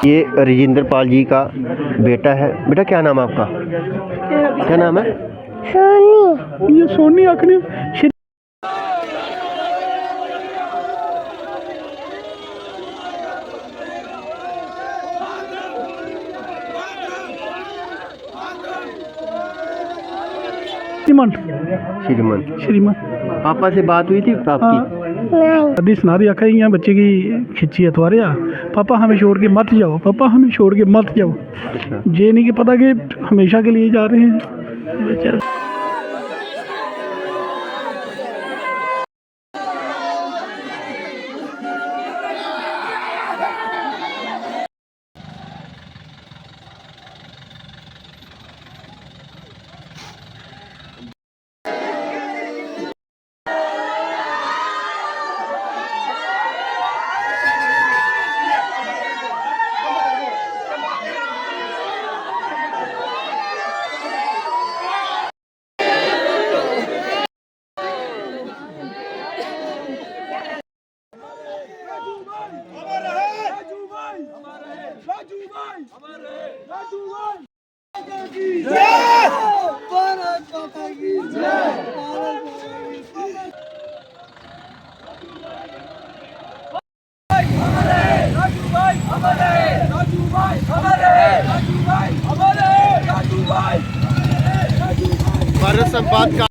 ये राजेंद्र पाल जी का बेटा है। बेटा क्या नाम है आपका? क्या नाम है? सोनी। ये सोनी आखनी श्रीमान श्रीमान पापा से बात हुई थी आपकी? अभी सुना दिया आखा यहाँ बच्चे की खिंची है तुम्हारे पापा हमें छोड़ के मत जाओ, पापा हमें छोड़ के मत जाओ। ये नहीं कि पता कि हमेशा के लिए जा रहे हैं बेचारे। भारत संवाद का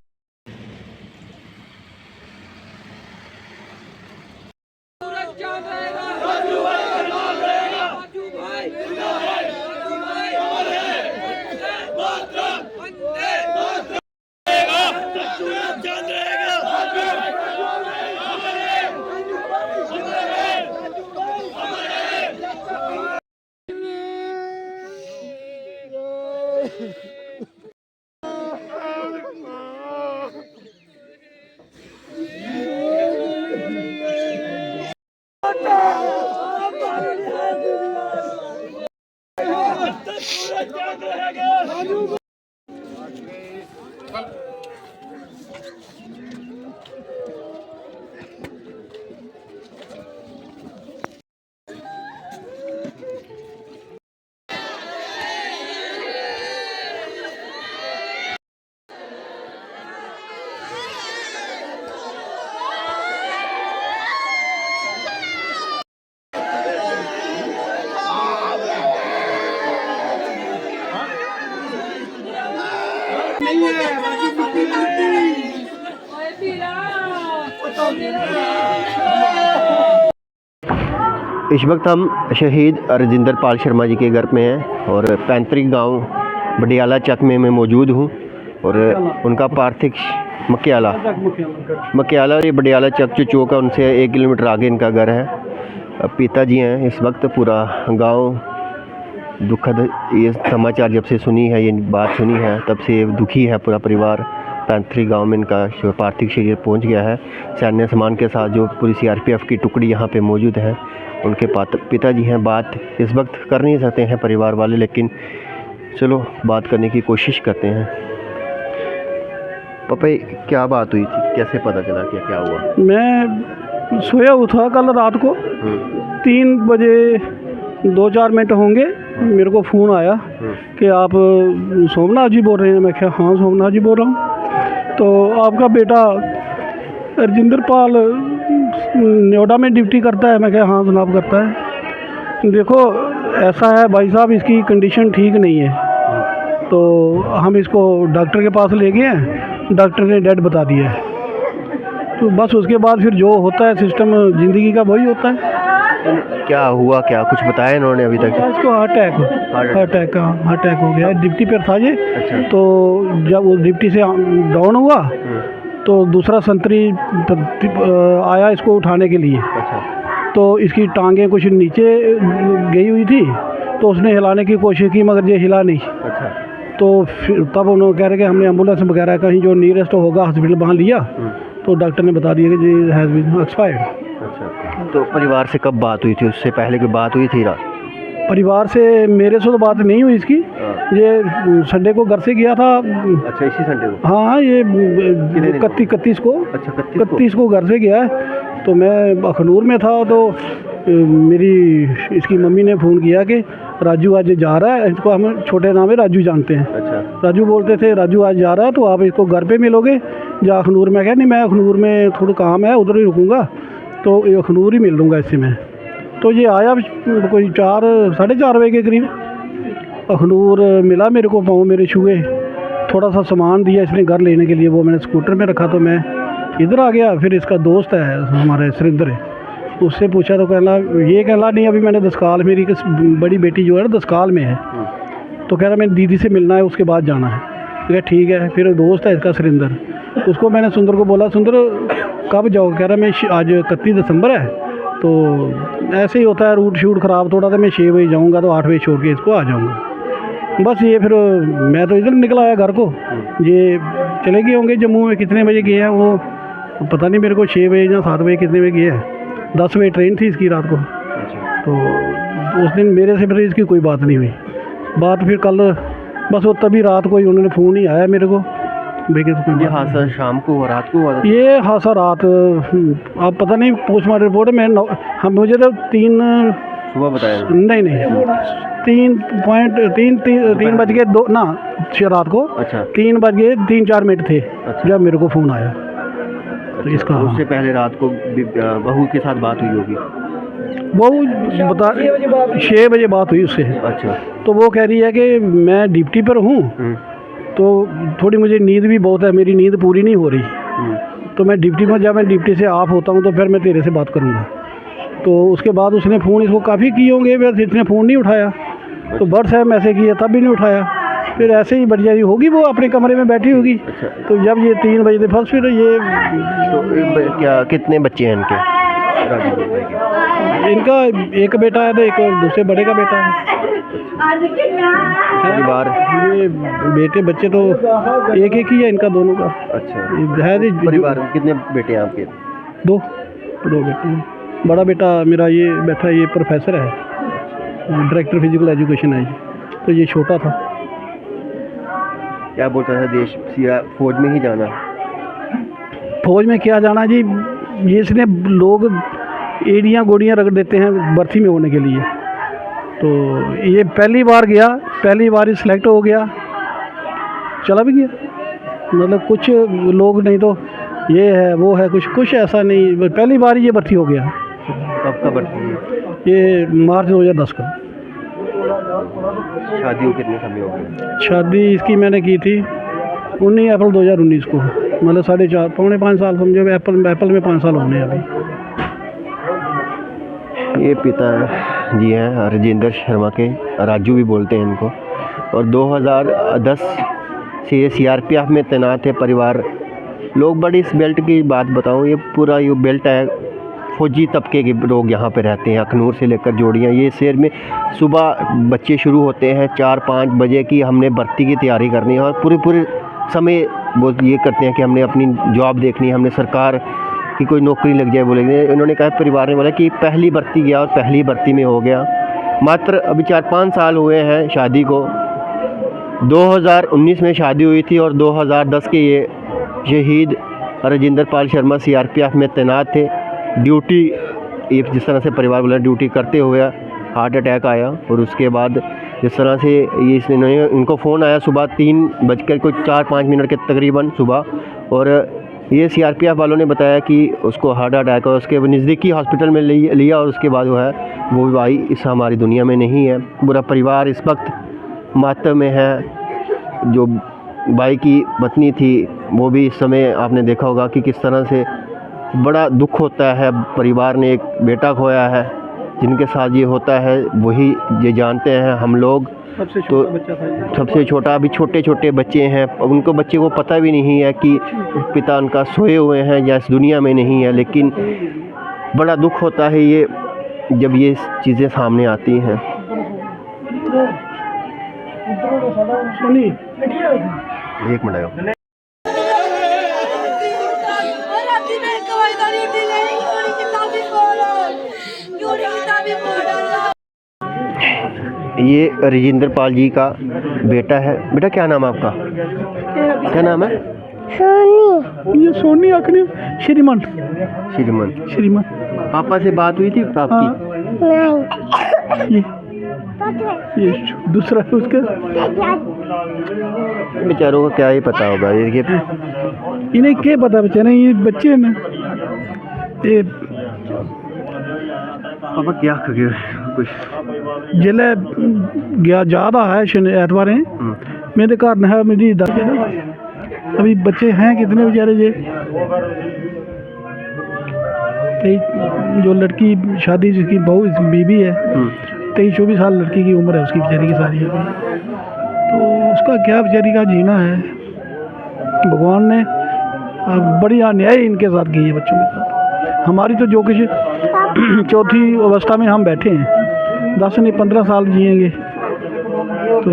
इस वक्त हम शहीद राजेंद्र पाल शर्मा जी के घर में हैं और पैतृक गांव बडियाला चक में मैं मौजूद हूं और उनका पार्थिव मकियाला और ये बडियाला चक जो चौक है उनसे 1 किलोमीटर आगे इनका घर है। पिताजी हैं। इस वक्त पूरा गांव दुखद ये समाचार जब से सुनी है, ये बात सुनी है, तब से दुखी है पूरा परिवार। पैतृक गांव में इनका पार्थिव शरीर पहुंच गया है सैन्य सम्मान के साथ। जो पूरी CRPF की टुकड़ी यहाँ पे मौजूद है, उनके पिताजी हैं। बात इस वक्त कर नहीं सकते हैं परिवार वाले, लेकिन चलो बात करने की कोशिश करते हैं। पापा क्या बात हुई थी, कैसे पता चला क्या हुआ? मैं सोया उठा कल रात को 3 बजे 2-4 मिनट होंगे, मेरे को फ़ोन आया कि आप सोमनाथ जी बोल रहे हैं। मैं क्या हाँ सोमनाथ जी बोल रहा हूँ। तो आपका बेटा राजेंद्र पाल नोएडा में ड्यूटी करता है। मैं क्या हाँ जनाब करता है। देखो ऐसा है भाई साहब, इसकी कंडीशन ठीक नहीं है, तो हम इसको डॉक्टर के पास ले गए हैं। डॉक्टर ने डेड बता दिया है। तो बस उसके बाद फिर जो होता है सिस्टम ज़िंदगी का वही होता है। क्या हुआ, क्या कुछ बताया इन्होंने अभी तक? इसको हार्ट अटैक हो गया। डिप्टी पर था ये। अच्छा। तो जब वो डिप्टी से डाउन हुआ तो दूसरा संतरी आया इसको उठाने के लिए। अच्छा। तो इसकी टांगें कुछ नीचे गई हुई थी, तो उसने हिलाने की कोशिश की मगर ये हिला नहीं। अच्छा। तो फिर तब उन्होंने कह रहे कि हमने एम्बुलेंस वगैरह कहीं जो नियरेस्ट होगा हॉस्पिटल वहाँ लिया, तो डॉक्टर ने बता दिया कि जी हैज़ बीन एक्सपायर्ड। अच्छा। तो परिवार से कब बात हुई थी? उससे पहले कोई बात हुई थी रात? परिवार से मेरे से तो बात नहीं हुई इसकी। ये संडे को घर से गया था। अच्छा, इसी संडे को? हाँ, ये 31 को। अच्छा, 31 को घर से गया है। तो मैं अखनूर में था, तो मेरी इसकी मम्मी ने फ़ोन किया कि राजू आज जा रहा है, इसको हम छोटे नाम में राजू जानते हैं। अच्छा। राजू बोलते थे राजू आज जा रहा है तो आप इसको घर पे मिलोगे या अखनूर में? कहा नहीं, मैं अखनूर में थोड़ा काम है, उधर ही रुकूँगा, तो ये अखनूर ही मिल लूँगा इससे मैं। तो ये आया कोई 4-4:30 बजे के करीब अखनूर मिला मेरे को, पाँव मेरे छुए, थोड़ा सा सामान दिया इसने घर लेने के लिए, वो मैंने स्कूटर में रखा तो मैं इधर आ गया। फिर इसका दोस्त है हमारे सुरेंद्र है, उससे पूछा तो कहला नहीं अभी मैंने दसकाल, मेरी बड़ी बेटी जो है ना दसकाल में है, तो कह रहा मैंने दीदी से मिलना है, उसके बाद जाना है। कहा ठीक है। फिर दोस्त है इसका सुरेंद्र, उसको मैंने सुंदर को बोला सुंदर कब जाओ? कह रहा मैं आज 31 दिसंबर है, तो ऐसे ही होता है रूट शूट ख़राब थोड़ा, तो मैं 6 बजे जाऊँगा तो 8 बजे छोड़ के इसको आ जाऊँगा। बस ये फिर मैं तो इधर निकल आया घर को, ये चले गए होंगे जम्मू में, कितने बजे गए हैं वो पता नहीं मेरे को, 6 बजे या 7 बजे कितने बजे गए हैं। 10 बजे ट्रेन थी इसकी रात को। तो उस दिन मेरे से फिर इसकी कोई बात नहीं हुई। बात फिर कल बस वो तभी रात को ही उन्होंने फ़ोन ही आया मेरे को। ये हादसा शाम को रात को हुआ? ये हादसा रात, अब पता नहीं पोस्टमार्टम रिपोर्ट में हम मुझे तो 3 सुबह बताया? नहीं 3 बज के 2 ना रात को। अच्छा। 3 बज के 3-4 मिनट थे। अच्छा। जब मेरे को फ़ोन आया। तो इसका उससे पहले रात को बहू के साथ बात हुई होगी? बहू बता 6 बजे बात हुई उससे। अच्छा। तो वो कह रही है कि मैं ड्यूटी पर हूँ, तो थोड़ी मुझे नींद भी बहुत है, मेरी नींद पूरी नहीं हो रही, तो मैं ड्यूटी में, जब मैं ड्यूटी से ऑफ होता हूँ तो फिर मैं तेरे से बात करूँगा। तो उसके बाद उसने फ़ोन इसको काफ़ी किए होंगे, फिर इसने फ़ोन नहीं उठाया, तो व्हाट्सएप मैसेज किया तब भी नहीं उठाया। फिर ऐसे ही बढ़िया होगी, वो अपने कमरे में बैठी होगी। अच्छा। तो जब ये 3 बजे थे फर्स्ट, फिर ये तो क्या कितने बच्चे हैं इनके? इनका एक बेटा है तो एक दूसरे बड़े का बेटा है। परिवार ये बेटे बच्चे तो एक ही है इनका दोनों का। अच्छा। है जी। परिवार में कितने बेटे हैं आपके? 2 बेटे हैं। बड़ा बेटा मेरा ये बैठा, ये प्रोफेसर है, डायरेक्टर फिजिकल एजुकेशन है, तो ये छोटा था। क्या बोलता था देश फौज में ही जाना? फौज में क्या जाना जी, ये इसने लोग एड़ियाँ गोड़ियाँ रगड़ देते हैं भर्ती में होने के लिए। तो ये पहली बार गया, पहली बार ही सिलेक्ट हो गया, चला भी गया। मतलब कुछ लोग नहीं तो ये है वो है, कुछ ऐसा नहीं, पहली बार ही ये भर्ती हो गया। कब का भर्ती है? ये मार्च 2010 का। शादी को कितने समय हो गए? शादी इसकी मैंने की थी 19 अप्रैल 2019 को, मतलब 4.5 पौने 5 साल समझो, अप्रैल में 5 साल होने हैं अभी। ये पिता जी हैं राजेंद्र शर्मा के, राजू भी बोलते हैं इनको, और 2010 से ये CRPF में तैनात है। परिवार लोग, बड़ी इस बेल्ट की बात बताऊं, ये पूरा ये बेल्ट है, फौजी तबके के लोग यहाँ पे रहते हैं, अखनूर से लेकर जोड़ियाँ। ये शहर में सुबह बच्चे शुरू होते हैं 4-5 बजे की, हमने भर्ती की तैयारी करनी है, और पूरे समय वो ये करते हैं कि हमने अपनी जॉब देखनी है, हमने सरकार की कोई नौकरी लग जाए बोलेंगे। इन्होंने कहा, परिवार ने बोला कि पहली भर्ती गया और पहली भर्ती में हो गया। मात्र अभी 4-5 साल हुए हैं शादी को। 2019 में शादी हुई थी और 2010 के ये शहीद राजेंद्र पाल शर्मा CRPF में तैनात थे। ड्यूटी, ये जिस तरह से परिवार बोला, ड्यूटी करते हुए हार्ट अटैक आया, और उसके बाद जिस तरह से ये इनको फ़ोन आया सुबह 3:04-5 के तकरीबन सुबह, और ये CRPF वालों ने बताया कि उसको हार्ट अटैक है। उसके नज़दीकी हॉस्पिटल में लिया, और उसके बाद वो भाई इस हमारी दुनिया में नहीं है। पूरा परिवार इस वक्त मातम में है। जो भाई की पत्नी थी वो भी इस समय आपने देखा होगा कि किस तरह से बड़ा दुख होता है। परिवार ने एक बेटा खोया है, जिनके साथ ये होता है वही ये जानते हैं। हम लोग तो सबसे छोटा, अभी छोटे बच्चे हैं, उनको बच्चे को पता भी नहीं है कि पिता उनका सोए हुए हैं या इस दुनिया में नहीं है। लेकिन बड़ा दुख होता है ये जब ये चीज़ें सामने आती हैं। एक मिनट आयो। ये राजेंद्र पाल जी का बेटा है। बेटा क्या नाम है आपका? क्या नाम है? सोनी। ये सोनी आखने श्रीमान। श्रीमान। श्रीमान। पापा से बात हुई थी आपकी? ये दूसरा है उसका। बेचारों को क्या ही पता होगा ये इन्हें क्या पता बेचारे, ये बच्चे हैं ना ये। पापा क्या करिए कुछ जिले गया ज़्यादा है ऐतवार मेरे घर न है मेरी दादी ना। अभी बच्चे हैं कितने बेचारे ये, जो लड़की शादी जिसकी बहू बीबी है 23-24 साल लड़की की उम्र है उसकी बेचारी की सारी है। तो उसका क्या बेचारी का जीना है। भगवान ने बड़ी अन्याय इनके साथ की है बच्चों के साथ। हमारी तो जो कुछ चौथी अवस्था में हम बैठे हैं 10 नहीं 15 साल जिएंगे, तो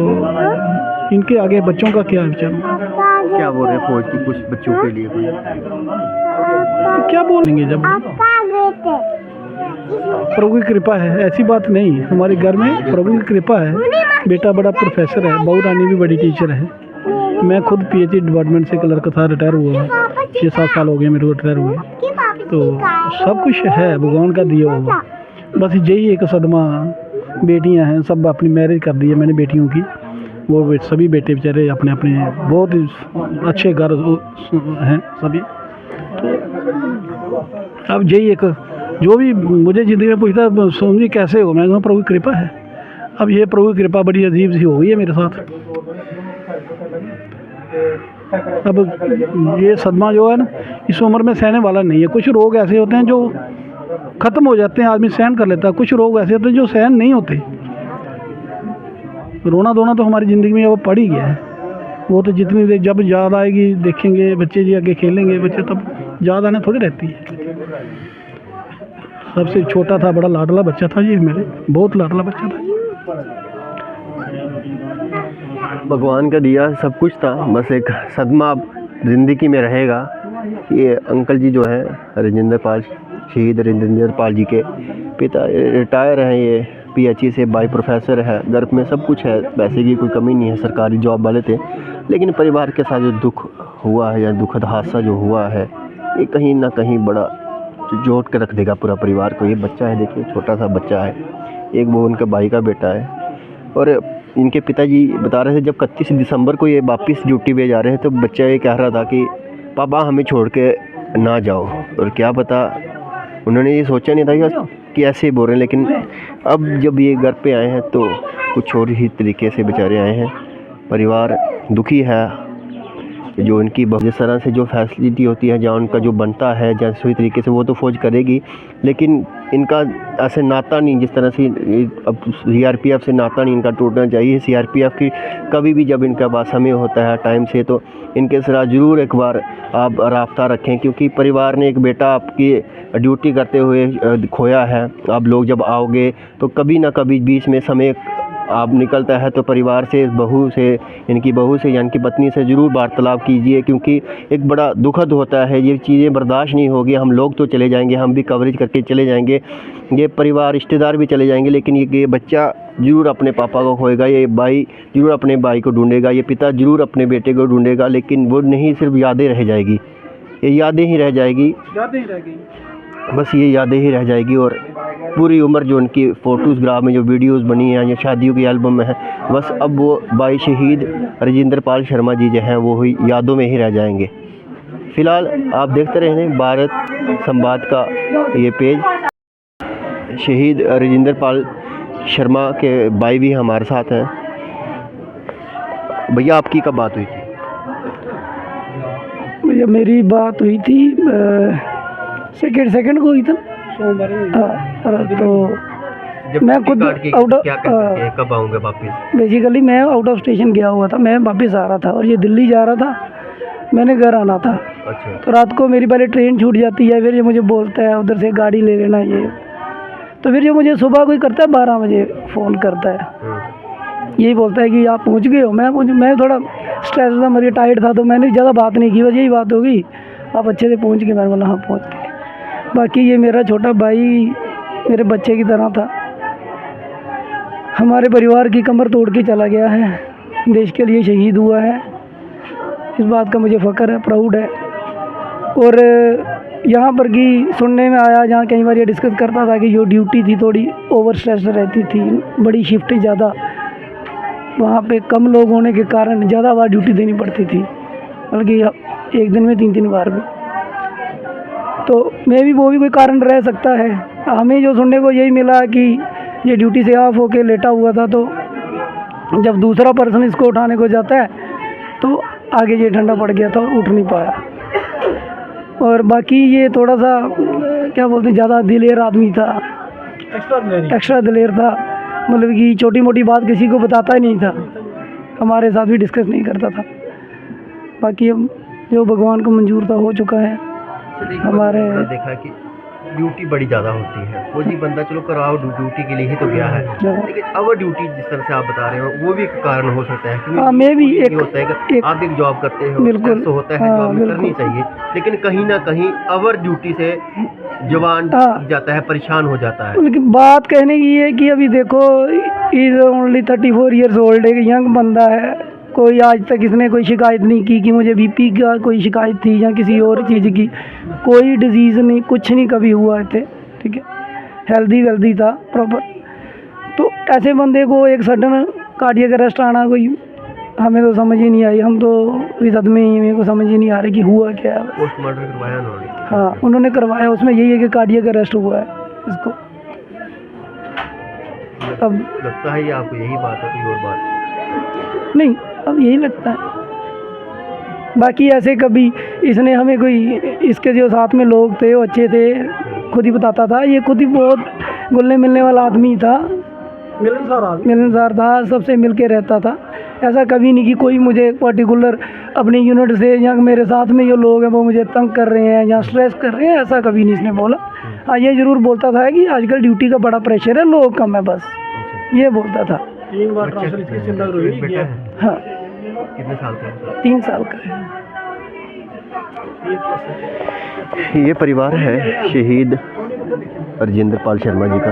इनके आगे बच्चों का क्या बेचारा। क्या बोल रहे हैं फौज की कुछ बच्चों के लिए क्या बोलेंगे जब प्रभु की कृपा है, ऐसी बात नहीं। हमारे घर में प्रभु की कृपा है। बेटा बड़ा प्रोफेसर है, बहू रानी भी बड़ी टीचर है। मैं खुद PhD डिपार्टमेंट से क्लर्क था, रिटायर हुआ है। 6-7 साल हो गए मेरे को रिटायर हुए। तो सब कुछ है भगवान का दिया हुआ। बस यही एक सदमा, बेटियां हैं, सब अपनी मैरिज कर दी है मैंने बेटियों की। वो सभी बेटे बेचारे अपने अपने बहुत ही अच्छे घर हैं सभी। तो अब यही एक जो भी मुझे ज़िंदगी में पूछता समझी कैसे हो, मैं कहूँ प्रभु की कृपा है। अब ये प्रभु की कृपा बड़ी अजीब सी हो गई है मेरे साथ। अब ये सदमा जो है ना इस उम्र में सहने वाला नहीं है। कुछ रोग ऐसे होते हैं जो ख़त्म हो जाते हैं, आदमी सहन कर लेता है। कुछ रोग ऐसे होते हैं जो सहन नहीं होते। रोना धोना तो हमारी ज़िंदगी में वो पड़ ही गया है। वो तो जितनी देर जब याद आएगी देखेंगे बच्चे जी आगे खेलेंगे बच्चे, तब याद आने थोड़ी रहती है। सबसे छोटा था, बड़ा लाडला बच्चा था ये मेरे, बहुत लाडला बच्चा था। भगवान का दिया सब कुछ था, बस एक सदमा ज़िंदगी में रहेगा। ये अंकल जी जो हैं राजेंद्र पाल, शहीद राजेंद्र पाल जी के पिता रिटायर हैं। ये PHE से बाई प्रोफेसर है। घर में सब कुछ है, पैसे की कोई कमी नहीं है, सरकारी जॉब वाले थे। लेकिन परिवार के साथ जो दुख हुआ है या दुखद हादसा जो हुआ है ये कहीं ना कहीं बड़ा जोड़ के रख देगा पूरा परिवार को। ये बच्चा है, देखिए छोटा सा बच्चा है, एक वो उनके भाई का बेटा है। और इनके पिताजी बता रहे थे जब 31 दिसंबर को ये वापस ड्यूटी पे जा रहे हैं तो बच्चा ये कह रहा था कि पापा हमें छोड़ के ना जाओ। और क्या पता उन्होंने ये सोचा नहीं था कि ऐसे बोल रहे हैं। लेकिन अब जब ये घर पे आए हैं तो कुछ और ही तरीके से बेचारे आए हैं। परिवार दुखी है। जो इनकी जिस तरह से जो फैसिलिटी होती है, जहाँ उनका जो बनता है जैसे तरीके से वो तो फ़ौज करेगी, लेकिन इनका ऐसे नाता नहीं जिस तरह से अब CRPF से नाता नहीं इनका टूटना चाहिए। CRPF की कभी भी जब इनका पास समय होता है टाइम से तो इनके साथ ज़रूर एक बार आप राब्ता रखें, क्योंकि परिवार ने एक बेटा आपकी ड्यूटी करते हुए खोया है। आप लोग जब आओगे तो कभी ना कभी बीच में समय आप निकलता है तो परिवार से, बहू से, इनकी बहू से या इनकी पत्नी से ज़रूर वार्तालाप कीजिए, क्योंकि एक बड़ा दुखद होता है। ये चीज़ें बर्दाश्त नहीं होगी। हम लोग तो चले जाएंगे, हम भी कवरेज करके चले जाएंगे, ये परिवार रिश्तेदार भी चले जाएंगे, लेकिन ये बच्चा ज़रूर अपने पापा को खोएगा, ये भाई ज़रूर अपने भाई को ढूंढेगा, ये पिता ज़रूर अपने बेटे को ढूंढेगा। लेकिन वो नहीं, सिर्फ यादें रह जाएगी, ये यादें ही रह जाएगी, बस ये यादें ही रह जाएगी। और पूरी उम्र जो उनकी फ़ोटोग्राफ में जो वीडियोस बनी हैं या शादियों की एल्बम में है, बस अब वो भाई शहीद राजेंद्र पाल शर्मा जी जो हैं वो ही यादों में ही रह जाएंगे। फ़िलहाल आप देखते रहें भारत संवाद का ये पेज। शहीद राजेंद्र पाल शर्मा के भाई भी हमारे साथ हैं। भैया आपकी कब बात हुई थी? भैया मेरी बात हुई थी सेकंड को हुई था सोमवार। तो मैं खुद कब आऊँगा वापस? बेसिकली मैं आउट ऑफ स्टेशन गया हुआ था, मैं वापस आ रहा था और ये दिल्ली जा रहा था, मैंने घर आना था। अच्छा। तो रात को मेरी पहले ट्रेन छूट जाती है, फिर ये मुझे बोलता है उधर से गाड़ी ले लेना ये। तो फिर ये मुझे सुबह कोई करता है 12 बजे फ़ोन करता है, यही बोलता है कि आप पहुंच गए हो। मैं थोड़ा स्ट्रेस था, मेरी टाइट था, तो मैंने ज़्यादा बात नहीं की, बस यही बात होगी आप अच्छे से पहुंच गए। मैंने बोला हाँ पहुंच गए। बाकी ये मेरा छोटा भाई मेरे बच्चे की तरह था, हमारे परिवार की कमर तोड़ के चला गया है, देश के लिए शहीद हुआ है। इस बात का मुझे फ़ख्र है, प्राउड है। और यहाँ पर की सुनने में आया, जहाँ कई बार ये डिस्कस करता था कि जो ड्यूटी थी थोड़ी ओवर स्ट्रेस रहती थी, बड़ी शिफ्टें ज़्यादा, वहाँ पे कम लोग होने के कारण ज़्यादा बार ड्यूटी देनी पड़ती थी, बल्कि एक दिन में 3-3 बार भी। तो मैं भी वो भी कोई कारण रह सकता है। हमें जो सुनने को यही मिला कि ये ड्यूटी से ऑफ होके लेटा हुआ था, तो जब दूसरा पर्सन इसको उठाने को जाता है तो आगे ये ठंडा पड़ गया था और उठ नहीं पाया। और बाकी ये थोड़ा सा क्या बोलते हैं, ज़्यादा दिलेर आदमी था, एक्स्ट्रा दिलेर था, मतलब कि छोटी मोटी बात किसी को बताता ही नहीं था, हमारे साथ भी डिस्कस नहीं करता था। बाकी अब जो भगवान को मंजूर था हो चुका है। हमारे देखा कि ड्यूटी बड़ी ज़्यादा होती है, फौजी बंदा चलो कराओ ड्यूटी के लिए ही तो गया है, लेकिन ओवर ड्यूटी जिस तरह से आप बता रहे हो वो भी एक कारण हो सकता है। हाँ, मैं भी एक होता है कि आप एक जॉब करते हो, बिल्कुल तो होता है जॉब करनी चाहिए, लेकिन कहीं ना कहीं ओवर ड्यूटी से जवान जाता है, परेशान हो जाता है। लेकिन बात कहने की है कि अभी देखो, इज ओनली 34 ईयर्स ओल्ड, एक यंग बंदा है, कोई आज तक इसने कोई शिकायत नहीं की कि मुझे बीपी का कोई शिकायत थी या किसी और चीज़ की, कोई डिजीज़ नहीं, कुछ नहीं कभी हुआ थे, ठीक है, हेल्दी वेल्दी था प्रॉपर। तो ऐसे बंदे को एक सडन कार्डियक अरेस्ट आना, कोई हमें तो समझ ही नहीं आई, हम तो इस सदमे ही, मेरे को समझ ही नहीं आ रही कि हुआ क्या है। पोस्टमार्टम करवाया उन्होंने? हाँ, उन्होंने करवाया, उसमें यही है कि कार्डियक अरेस्ट हुआ है इसको। अब लगता है ये आपको यही बात है, कोई और बात नहीं, अब यही लगता है। बाकी ऐसे कभी इसने हमें कोई, इसके जो साथ में लोग थे वो अच्छे थे, खुद ही बताता था, ये खुद ही बहुत घुलने मिलने वाला आदमी था, मिलनसार था, सबसे मिल के रहता था। ऐसा कभी नहीं कि कोई मुझे पर्टिकुलर अपनी यूनिट से या मेरे साथ में जो लोग हैं वो मुझे तंग कर रहे हैं या स्ट्रेस कर रहे हैं, ऐसा कभी नहीं इसने बोला। हाँ, ये ज़रूर बोलता था कि आजकल ड्यूटी का बड़ा प्रेशर है, लोग कम है, बस ये बोलता था। 3 बार ट्रांसफर इसकी चिंता हुई है। हाँ, कितने साल का है? 3 साल का है। ये परिवार है शहीद राजेंद्र पाल शर्मा जी का,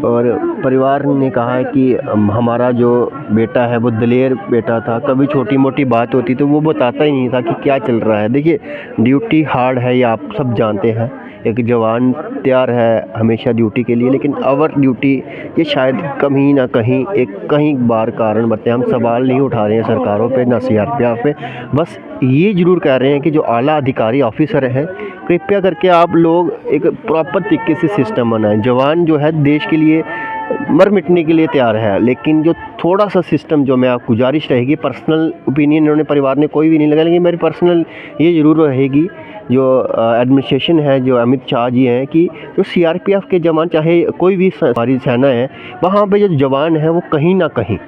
और परिवार ने कहा है कि हमारा जो बेटा है वो दलेर बेटा था, कभी छोटी मोटी बात होती तो वो बताता ही नहीं था कि क्या चल रहा है। देखिए, ड्यूटी हार्ड है, ये आप सब जानते हैं, एक जवान तैयार है हमेशा ड्यूटी के लिए, लेकिन ओवर ड्यूटी ये शायद कहीं ना कहीं बार कारण बनते हैं। हम सवाल नहीं उठा रहे हैं सरकारों पे, ना CRPF पे, बस ये ज़रूर कह रहे हैं कि जो आला अधिकारी ऑफिसर हैं, कृपया करके आप लोग एक प्रॉपर तरीके से सिस्टम बनाएं। जवान जो है देश के लिए मर मिटने के लिए तैयार है, लेकिन जो थोड़ा सा सिस्टम, जो मैं आप गुजारिश रहेगी, पर्सनल ओपिनियन इन्होंने परिवार ने कोई भी नहीं लगा, लेकिन मेरी पर्सनल ये ज़रूर रहेगी, जो एडमिनिस्ट्रेशन है, जो अमित शाह जी हैं, कि जो CRPF के जवान, चाहे कोई भी हमारी सेना है, वहाँ पे जो जवान है वो कहीं ना कहीं,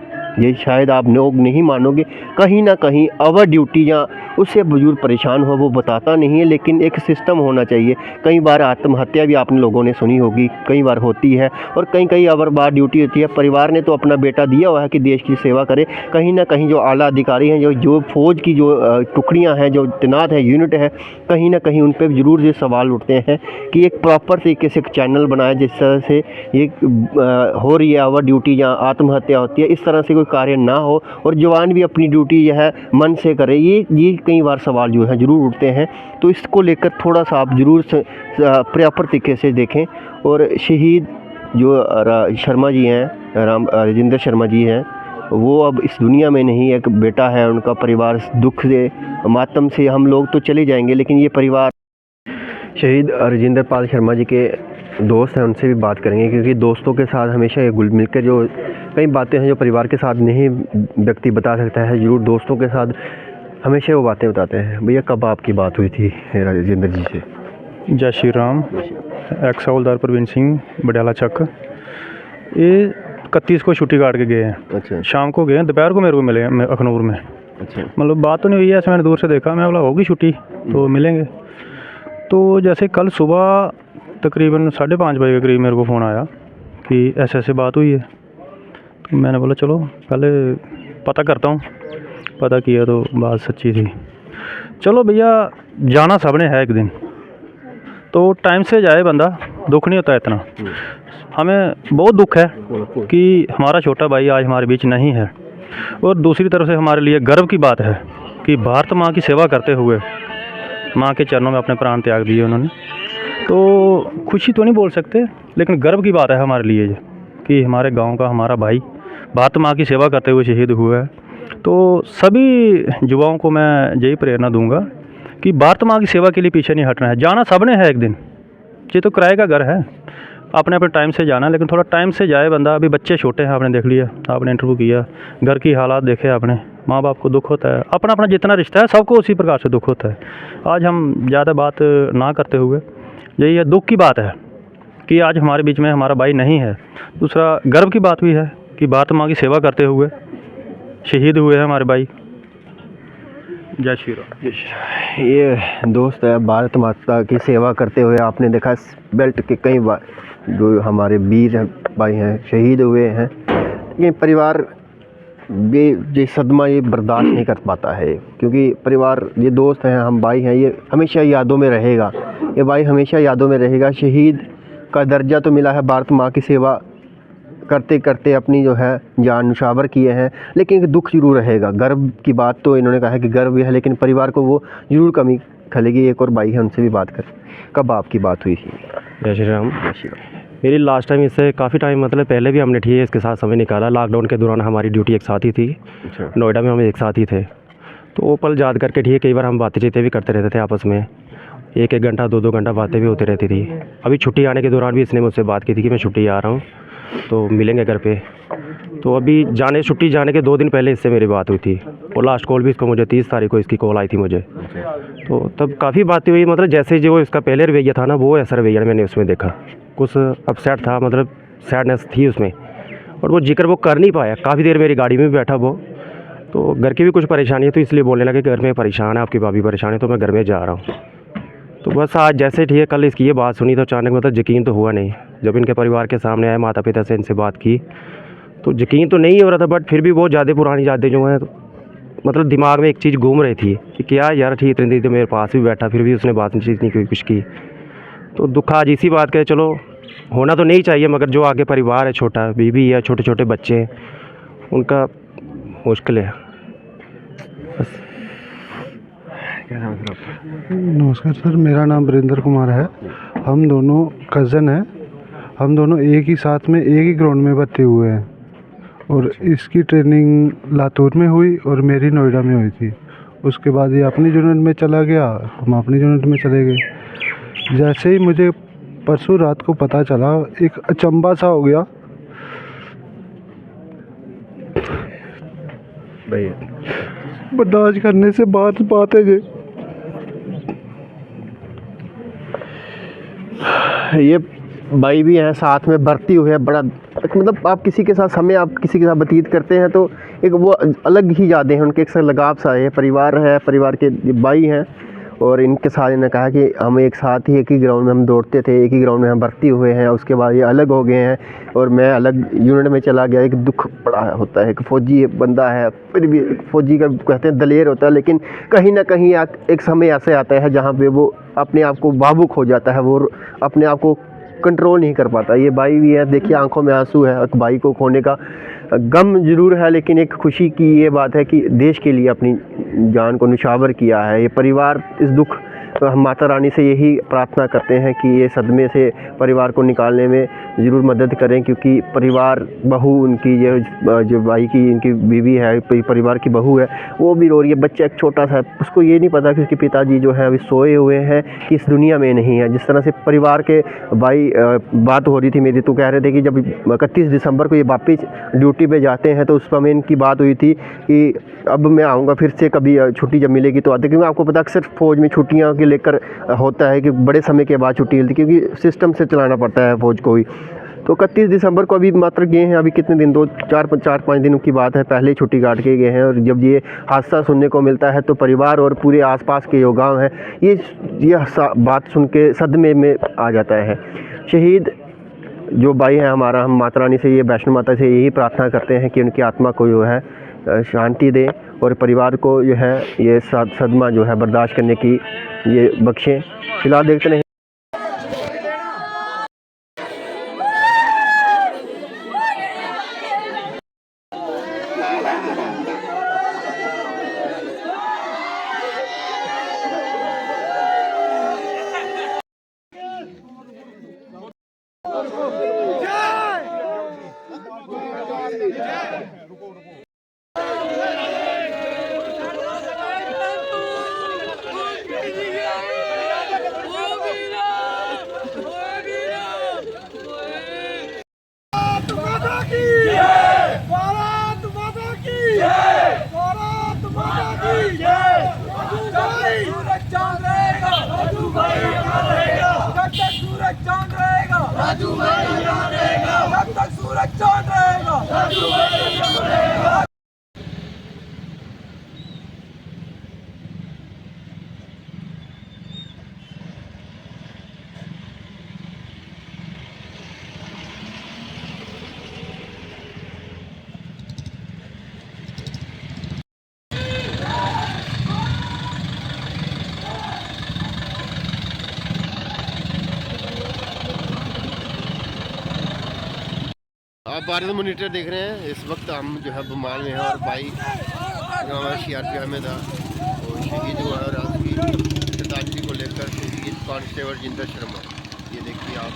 ये शायद आप लोग नहीं मानोगे, कहीं ना कहीं ओवर ड्यूटी या उससे बुजुर्ग परेशान हो, वो बताता नहीं है, लेकिन एक सिस्टम होना चाहिए। कई बार आत्महत्या भी आपने लोगों ने सुनी होगी, कई बार होती है, और कई ओवर बार ड्यूटी होती है। परिवार ने तो अपना बेटा दिया हुआ है कि देश की सेवा करे, कहीं ना कहीं जो आला अधिकारी हैं, जो फौज की जो टुकड़ियाँ हैं, जो तैनात है, यूनिट है, कहीं ना कहीं उन पर ज़रूर ये सवाल उठते हैं कि एक प्रॉपर तरीके से एक चैनल बनाया, जिस तरह से ये हो रही है ओवर ड्यूटी या आत्महत्या होती है, इस तरह से कोई कार्य ना हो, और जवान भी अपनी ड्यूटी जो है मन से करे। ये कई बार सवाल जो है ज़रूर उठते हैं, तो इसको लेकर थोड़ा सा आप ज़रूर प्रॉपर तरीके से देखें। और शहीद जो शर्मा जी हैं, राजेंद्र शर्मा जी हैं, वो अब इस दुनिया में नहीं, एक बेटा है उनका, परिवार दुख से, मातम से हम लोग तो चले जाएंगे, लेकिन ये परिवार, शहीद राजेंद्र पाल शर्मा जी के दोस्त हैं, उनसे भी बात करेंगे, क्योंकि दोस्तों के साथ हमेशा ये घुल मिलकर जो कई बातें हैं जो परिवार के साथ नहीं व्यक्ति बता सकता है, ज़रूर दोस्तों के साथ हमेशा वो बातें बताते हैं। भैया, कब आपकी बात हुई थी राजेंद्र जी से? जय श्री राम। एक्स हवलदार प्रवीण सिंह, बडियाला चक। ये 31 को छुट्टी काट के गए हैं। अच्छा। शाम को गए हैं, दोपहर को मेरे को मिले हैं अखनूर में। अच्छा। मतलब बात तो नहीं हुई है, ऐसे मैंने दूर से देखा, मैं बोला होगी छुट्टी तो मिलेंगे। तो जैसे कल सुबह तकरीबन 5:30 बजे के करीब मेरे को फ़ोन आया कि ऐसे बात हुई है। तो मैंने बोला चलो पहले पता करता हूँ। पता किया तो बात सच्ची थी। चलो भैया, जाना सबने है एक दिन, तो टाइम से जाए बंदा, दुख नहीं होता इतना। हमें बहुत दुख है कि हमारा छोटा भाई आज हमारे बीच नहीं है, और दूसरी तरफ से हमारे लिए गर्व की बात है कि भारत माँ की सेवा करते हुए माँ के चरणों में अपने प्राण त्याग दिए उन्होंने। तो खुशी तो नहीं बोल सकते, लेकिन गर्व की बात है हमारे लिए ये कि हमारे गांव का हमारा भाई भारत माँ की सेवा करते हुए शहीद हुआ है। तो सभी युवाओं को मैं यही प्रेरणा दूंगा कि भारत माँ की सेवा के लिए पीछे नहीं हटना है। जाना सबने है एक दिन, ये तो किराए का घर है, अपने अपने टाइम से जाना है, लेकिन थोड़ा टाइम से जाए बंदा। अभी बच्चे छोटे हैं, आपने देख लिया, आपने इंटरव्यू किया, घर की हालात देखे आपने, माँ बाप को दुख होता है, अपना अपना जितना रिश्ता है सबको उसी प्रकार से दुख होता है। आज हम ज़्यादा बात ना करते हुए यही है, दुख की बात है कि आज हमारे बीच में हमारा भाई नहीं है। दूसरा गर्व की बात भी है कि भारत माँ की सेवा करते हुए शहीद हुए हैं हमारे भाई। जय श्री राम। ये दोस्त है भारत माता की सेवा करते हुए, आपने देखा इस बेल्ट के कई बार जो हमारे वीर भाई हैं शहीद हुए हैं। ये परिवार ये सदमा ये बर्दाश्त नहीं कर पाता है, क्योंकि परिवार ये दोस्त हैं, हम भाई हैं, ये हमेशा यादों में रहेगा, ये भाई हमेशा यादों में रहेगा। शहीद का दर्जा तो मिला है, भारत माँ की सेवा करते करते अपनी जो है जान निछावर किए हैं, लेकिन एक दुख जरूर रहेगा। गर्व की बात तो इन्होंने कहा है कि गर्व भी है, लेकिन परिवार को वो जरूर कमी खलेगी। एक और भाई है, उनसे भी बात कर। कब आपकी बात हुई थी? जय श्री राम। जय श्री राम। मेरी लास्ट टाइम इससे काफ़ी टाइम मतलब पहले भी हमने ठीक है इसके साथ समय निकाला। लॉकडाउन के दौरान हमारी ड्यूटी एक साथ ही थी, अच्छा। नोएडा में हम एक साथ ही थे। तो वो पल याद करके ठीक है, कई बार हम बातें चीतें भी करते रहते थे आपस में, एक एक घंटा दो घंटा बातें भी होती रहती थी। अभी छुट्टी आने के दौरान भी इसने मुझसे बात की थी कि मैं छुट्टी आ रहा हूँ तो मिलेंगे घर पे। तो अभी छुट्टी जाने के 2 दिन पहले इससे मेरी बात हुई थी, और लास्ट कॉल भी इसको मुझे 30 तारीख को इसकी कॉल आई थी मुझे। तो तब काफ़ी बातें हुई, मतलब जैसे जो इसका पहले रवैया था ना, वो ऐसा रवैया मैंने उसमें देखा। कुछ अपसेट था, मतलब सैडनेस थी उसमें, और वो जिक्र वो कर नहीं पाया। काफ़ी देर मेरी गाड़ी में भी बैठा वो, तो घर की भी कुछ परेशानी है, तो इसलिए बोलने लगे घर में परेशान है, आपकी भाभी परेशान है, तो मैं घर में जा रहा हूँ। तो बस आज जैसे ठीक है, कल इसकी ये बात सुनी तो अचानक मतलब यकीन तो हुआ नहीं। जब इनके परिवार के सामने आए, माता पिता से इनसे बात की, तो यकीन तो नहीं हो रहा था, बट फिर भी बहुत ज़्यादा पुरानी यादें जो हैं, मतलब दिमाग में एक चीज़ घूम रही थी कि क्या यार ठीक इतनी देर तो मेरे पास भी बैठा, फिर भी उसने बात नहीं की कुछ की। तो दुख आज इसी बात का है, चलो होना तो नहीं चाहिए, मगर जो आगे परिवार है, छोटा बीवी है, छोटे छोटे बच्चे हैं, उनका मुश्किल है बस। क्या नाम है आपका? नमस्कार सर, मेरा नाम वीरेंद्र कुमार है। हम दोनों कज़न हैं, हम दोनों एक ही साथ में एक ही ग्राउंड में भर्ती हुए हैं, और इसकी ट्रेनिंग लातूर में हुई और मेरी नोएडा में हुई थी। उसके बाद ये अपनी यूनिट में चला गया, हम अपनी यूनिट में चले गए। जैसे ही मुझे परसों रात को पता चला, एक अचंभा सा हो गया। बर्दाश्त करने से बात है ये भाई भी हैं, साथ में भर्ती हुए हैं। बड़ा मतलब आप किसी के साथ समय आप किसी के साथ व्यतीत करते हैं तो एक वो अलग ही यादें हैं, उनके एक साथ लगाव सा है। परिवार है, परिवार के भाई हैं, और इनके साथ इन्होंने कहा कि हम एक साथ ही एक ही ग्राउंड में हम दौड़ते थे, एक ही ग्राउंड में हम भर्ती हुए हैं। उसके बाद ये अलग हो गए हैं और मैं अलग यूनिट में चला गया। एक दुख बड़ा होता है कि फ़ौजी बंदा है, फिर भी फ़ौजी का कहते हैं दलेर होता है, लेकिन कहीं ना कहीं एक समय ऐसे आता है जहाँ पे वो अपने आप को भावुक हो जाता है, वो अपने आप को कंट्रोल नहीं कर पाता। ये भाई भी है, देखिए आंखों में आंसू है, एक भाई को खोने का गम जरूर है, लेकिन एक खुशी की ये बात है कि देश के लिए अपनी जान को निछावर किया है ये परिवार। इस दुख हम माता रानी से यही प्रार्थना करते हैं कि ये सदमे से परिवार को निकालने में ज़रूर मदद करें, क्योंकि परिवार बहू उनकी ये जो भाई की इनकी बीवी है, परिवार की बहू है, वो भी रो रही है। बच्चा एक छोटा सा, उसको ये नहीं पता कि उसके पिताजी जो है अभी सोए हुए हैं, कि इस दुनिया में नहीं है। जिस तरह से परिवार के भाई बात हो रही थी मेरी, तो कह रहे थे कि जब 31 दिसंबर को ये वापस ड्यूटी पे जाते हैं तो उस समय इनकी बात हुई थी कि अब मैं आऊँगा फिर से, कभी छुट्टी जब मिलेगी तो आते। क्योंकि आपको पता अक्सर फ़ौज में छुट्टियाँ के लेकर होता है कि बड़े समय के बाद छुट्टी मिलती, क्योंकि सिस्टम से चलाना पड़ता है फ़ौज को ही। तो 31 दिसंबर को अभी मात्र गए हैं, अभी कितने दिन, 4-5 दिनों की बात है, पहले ही छुट्टी काट के गए हैं। और जब ये हादसा सुनने को मिलता है तो परिवार और पूरे आसपास के जो गाँव हैं, ये बात सुन के सदमे में आ जाता है। शहीद जो भाई है हमारा, हम माता रानी से, ये वैष्णो माता से यही प्रार्थना करते हैं कि उनकी आत्मा को जो है शांति दे, और परिवार को जो है ये सदमा जो है बर्दाश्त करने की ये बख्शें। फिलहाल देखते हैं। आप भारत मॉनिटर देख रहे हैं। इस वक्त हम जो है बमाल में हैं और भाई हमारा CRPF में था और शहीद हुआ है और आज की श्रद्धांजलि को लेकर शहीद कांस्टेबल जिंदर शर्मा, ये देखिए आप,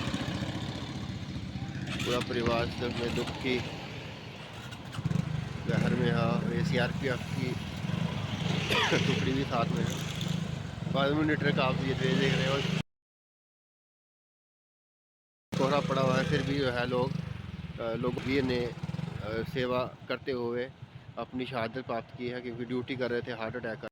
पूरा परिवार में दुख की लहर में है। ये CRPF की टुकड़ी भी साथ में है। भारत मॉनिटर का आप ये देख रहे हो, कोहरा पड़ा हुआ है, फिर भी जो है लोग भी ने सेवा करते हुए अपनी शहादत प्राप्त की है, क्योंकि ड्यूटी कर रहे थे हार्ट अटैक